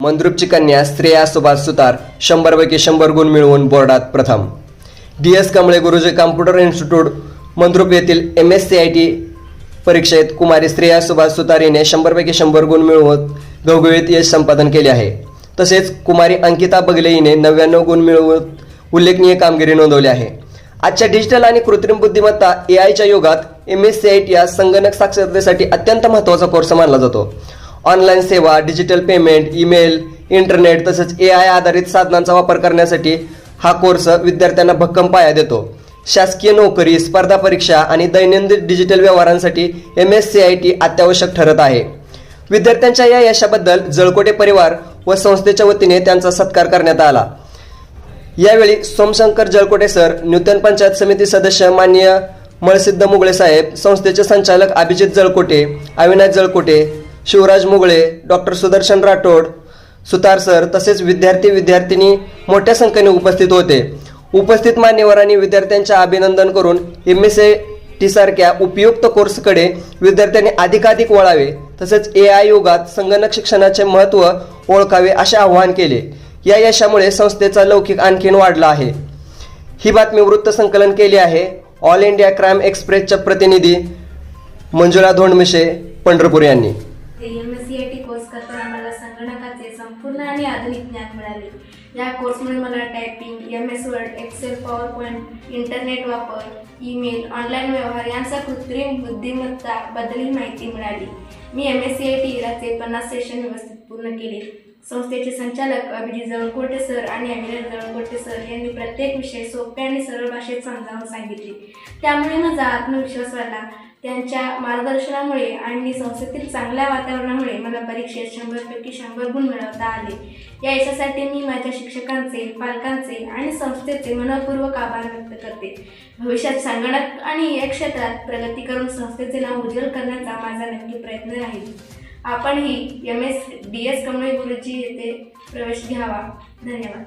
मंद्रुपची कन्या श्रेया सुभाष सुतार 100पैकी 100 गुण मिळवून बोर्डात प्रथम. DS कमळे गुरुजी कॉम्प्युटर इन्स्टिट्यूट मंद्रुप येथील MSCIT परीक्षेत कुमारी श्रेया सुभाष सुतार हिने 100पैकी 100 गुण मिळवून घवघवीत यश संपादन केले आहे. तसेच कुमारी अंकिता बगले हिने 99 गुण मिळवून उल्लेखनीय कामगिरी नोंदवली आहे. आजच्या डिजिटल आणि कृत्रिम बुद्धिमत्ता AIच्या युगात MSCIT या संगणक साक्षरतेसाठी अत्यंत महत्त्वाचा कोर्स मानला जातो. ऑनलाईन सेवा, डिजिटल पेमेंट, ईमेल, इंटरनेट तसेच AI आधारित साधनांचा वापर करण्यासाठी हा कोर्स विद्यार्थ्यांना भक्कम पाया देतो. शासकीय नोकरी, स्पर्धा परीक्षा आणि दैनंदिन डिजिटल व्यवहारांसाठी MSCIT अत्यावश्यक ठरत आहे. विद्यार्थ्यांच्या या यशाबद्दल जळकोटे परिवार व संस्थेच्या वतीने त्यांचा सत्कार करण्यात आला. यावेळी सोमशंकर जळकोटे सर, नूतन पंचायत समिती सदस्य माननीय मळसिद्ध मुगळे साहेब, संस्थेचे संचालक अभिजित जळकोटे, अविनाश जळकोटे, शिवराज मुगळे, डॉक्टर सुदर्शन राठोड, सुतार सर तसेच विद्यार्थी-विद्यार्थिनी मोठ्या संख्येने उपस्थित होते. उपस्थित मान्यवरांनी विद्यार्थ्यांचे अभिनंदन करून MSCIT सारख्या उपयुक्त कोर्सकडे विद्यार्थ्यांनी अधिकाधिक वळावे तसेच AI युगात संगणक शिक्षणाचे महत्त्व ओळखावे असे आवाहन केले. या यशामुळे संस्थेचा लौकिक आणखीन वाढला आहे. ही बातमी वृत्त संकलन केली आहे ऑल इंडिया क्राईम एक्सप्रेसच्या प्रतिनिधी मंजुळा धोंडमिशे, पंढरपूर यांनी. MSCIT कोर्स करताना मला संगणकाचे संपूर्ण आणि आधुनिक ज्ञान मिळाले. या कोर्समुळे मला typing, MS word, Excel, PowerPoint, internet वापर, ईमेल, ऑनलाईन व्यवहार यांचा कृत्रिम बुद्धिमत्ता बद्दल माहिती मिळाली. मी MSCIT इराचे 50 सेशन व्यवस्थित पूर्ण केले. संस्थेचे संचालक अभिजित जळकोटे सर आणि अविनाश जळकोटे सर यांनी प्रत्येक विषय सोप्या आणि सरळ भाषेत समजावून सांगितले. त्यामुळे माझा आत्मविश्वास वाढला. त्यांच्या मार्गदर्शनामुळे आणि संस्थेतील चांगल्या वातावरणामुळे मला परीक्षेत 100पैकी 100 गुण मिळवता आले. या यशासाठी मी माझ्या शिक्षकांचे, पालकांचे आणि संस्थेचे मनपूर्वक आभार व्यक्त करते. भविष्यात संगणक आणि या क्षेत्रात प्रगती करून संस्थेचे नाव उज्ज्वल करण्याचा माझा नक्की प्रयत्न राहील. आपणही DS कमळे गुरुजी येथे प्रवेश घ्यावा. धन्यवाद.